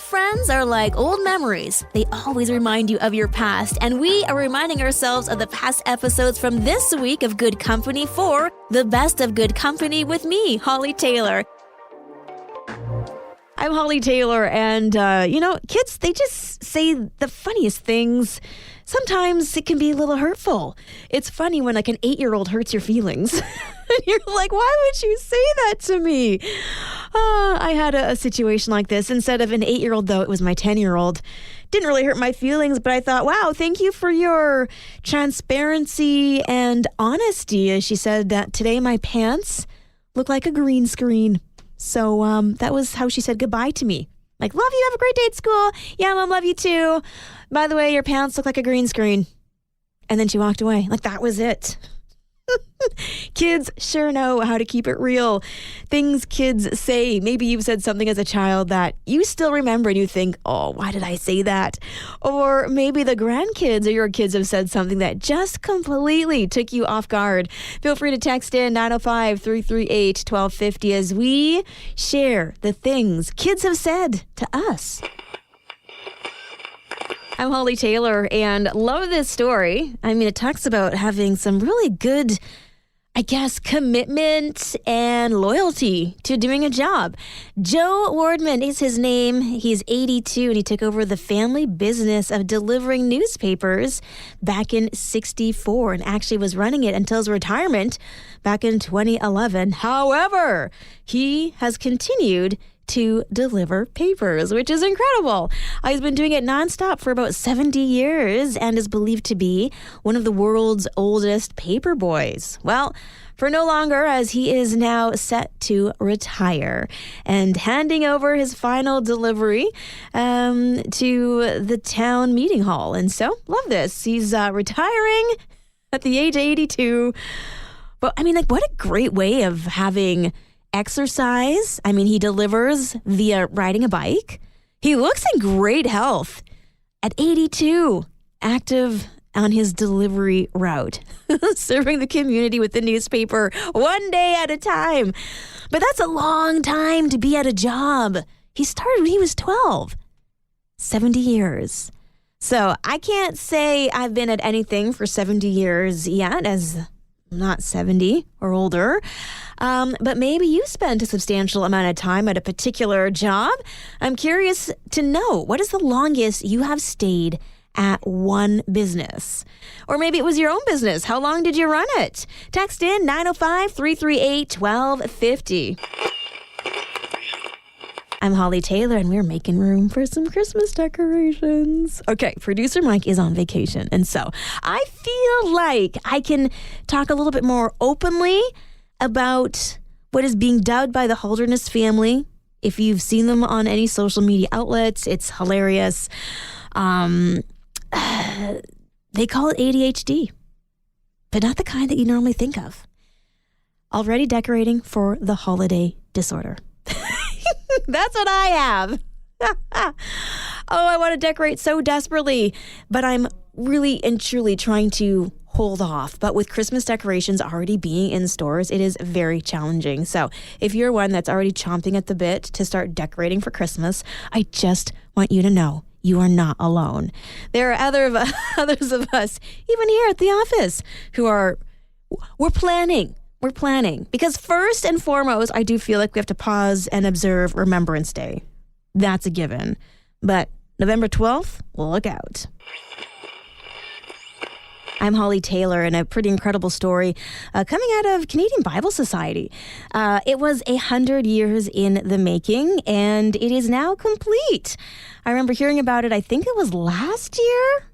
friends are like old memories. They always remind you of your past, and we are reminding ourselves of the past episodes from this week of Good Company for the best of Good Company with me, Hollie Taylor. I'm Hollie Taylor, and, kids, they just say the funniest things. Sometimes it can be a little hurtful. It's funny when, like, an 8-year-old hurts your feelings. And you're like, why would you say that to me? I had a situation like this. Instead of an 8-year-old, though, it was my 10-year-old. Didn't really hurt my feelings, but I thought, wow, thank you for your transparency and honesty. She said that today my pants look like a green screen. So that was how she said goodbye to me. Like, love you, have a great day at school. Yeah, Mom, love you too. By the way, your pants look like a green screen. And then she walked away. Like, that was it. Kids sure know how to keep it real. Things kids say. Maybe you've said something as a child that you still remember and you think, oh, why did I say that? Or maybe the grandkids or your kids have said something that just completely took you off guard. Feel free to text in 905-338-1250 as we share the things kids have said to us. I'm Hollie Taylor and love this story. I mean, it talks about having some really good, commitment and loyalty to doing a job. Joe Wardman is his name. He's 82 and he took over the family business of delivering newspapers back in 1964 and actually was running it until his retirement back in 2011. However, he has continued to deliver papers, which is incredible. He's been doing it nonstop for about 70 years and is believed to be one of the world's oldest paper boys. Well, for no longer, as he is now set to retire and handing over his final delivery to the town meeting hall. And so, love this. He's retiring at the age of 82. But I mean, like, what a great way of having exercise. I mean, he delivers via riding a bike. He looks in great health at 82, active on his delivery route, serving the community with the newspaper one day at a time. But that's a long time to be at a job. He started when he was 12, 70 years. So I can't say I've been at anything for 70 years yet, as I'm not 70 or older. But maybe you spent a substantial amount of time at a particular job. I'm curious to know, what is the longest you have stayed at one business? Or maybe it was your own business. How long did you run it? Text in 905-338-1250. I'm Hollie Taylor, and we're making room for some Christmas decorations. Okay, producer Mike is on vacation, and so I feel like I can talk a little bit more openly about what is being dubbed by the Holderness family. If you've seen them on any social media outlets, it's hilarious. They call it ADHD, but not the kind that you normally think of. Already decorating for the holiday disorder. That's what I have. I want to decorate so desperately, but I'm really and truly trying to hold off. But with Christmas decorations already being in stores, it is very challenging. So if you're one that's already chomping at the bit to start decorating for Christmas, I just want you to know you are not alone. There are others of us, even here at the office, we're planning. We're planning because first and foremost, I do feel like we have to pause and observe Remembrance Day. That's a given. But November 12th, look out. I'm Hollie Taylor, and a pretty incredible story coming out of Canadian Bible Society. It was 100 years in the making, and it is now complete. I remember hearing about it, I think it was last year.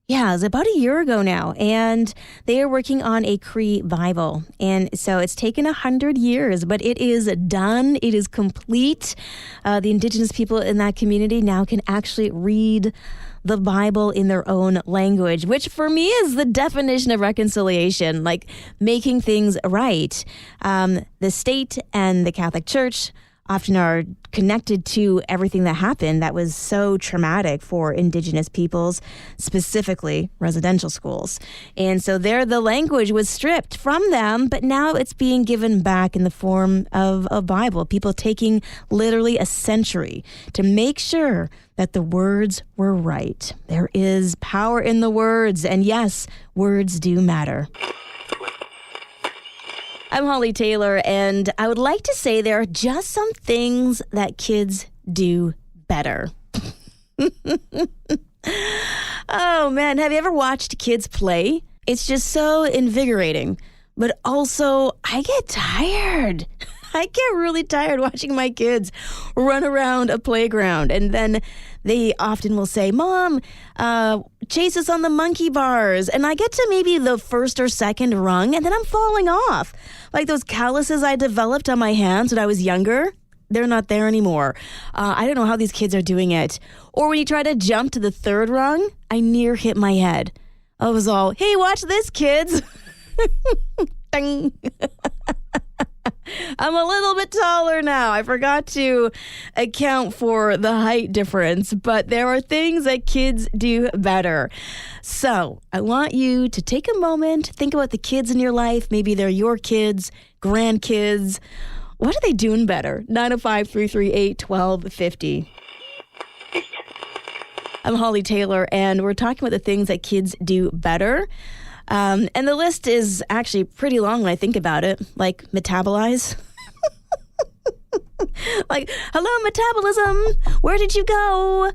Yeah, it was about a year ago now, and they are working on a Cree Bible. And so it's taken 100 years, but it is done. It is complete. The Indigenous people in that community now can actually read the Bible in their own language, which for me is the definition of reconciliation, like making things right. The state and the Catholic Church often are connected to everything that happened that was so traumatic for Indigenous peoples, specifically residential schools. And so there the language was stripped from them, but now it's being given back in the form of a Bible. People taking literally a century to make sure that the words were right. There is power in the words, and yes, words do matter. I'm Hollie Taylor, and I would like to say there are just some things that kids do better. Oh, man. Have you ever watched kids play? It's just so invigorating. But also, I get tired. I get really tired watching my kids run around a playground. And then they often will say, Mom, chase us on the monkey bars. And I get to maybe the first or second rung, and then I'm falling off. Like those calluses I developed on my hands when I was younger, they're not there anymore. I don't know how these kids are doing it. Or when you try to jump to the third rung, I near hit my head. I was all, hey, watch this, kids. Ding. I'm a little bit taller now. I forgot to account for the height difference, but there are things that kids do better. So I want you to take a moment, think about the kids in your life. Maybe they're your kids, grandkids. What are they doing better? 905-338-1250. I'm Hollie Taylor, and we're talking about the things that kids do better. And the list is actually pretty long when I think about it, like metabolize. Like, hello, metabolism. Where did you go?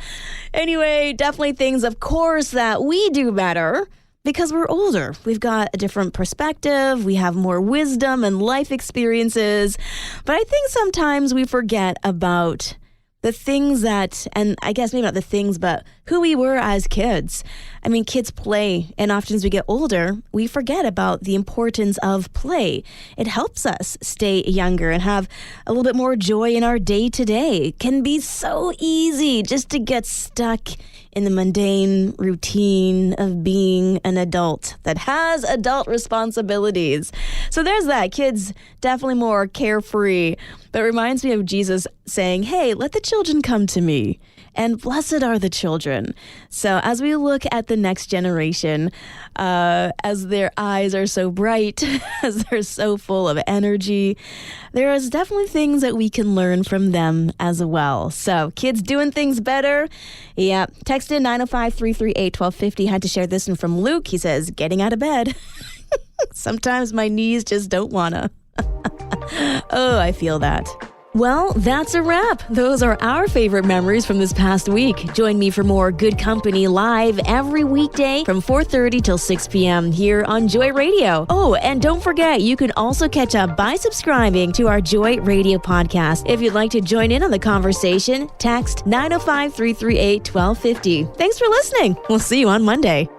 Anyway, definitely things, of course, that we do better because we're older. We've got a different perspective. We have more wisdom and life experiences. But I think sometimes we forget about the things that, and I guess maybe not the things, but who we were as kids. I mean, kids play, and often as we get older, we forget about the importance of play. It helps us stay younger and have a little bit more joy in our day-to-day. It can be so easy just to get stuck in the mundane routine of being an adult that has adult responsibilities. So there's that. Kids definitely more carefree. But it reminds me of Jesus saying, hey, let the children come to me, and blessed are the children. So as we look at the next generation, as their eyes are so bright, as they're so full of energy, there is definitely things that we can learn from them as well. So kids doing things better. Yeah. Text in 905-338-1250. Had to share this one from Luke. He says, getting out of bed. Sometimes my knees just don't wanna. Oh, I feel that. Well, that's a wrap. Those are our favorite memories from this past week. Join me for more Good Company live every weekday from 4:30 till 6 p.m. here on Joy Radio. Oh, and don't forget, you can also catch up by subscribing to our Joy Radio podcast. If you'd like to join in on the conversation, text 905-338-1250. Thanks for listening. We'll see you on Monday.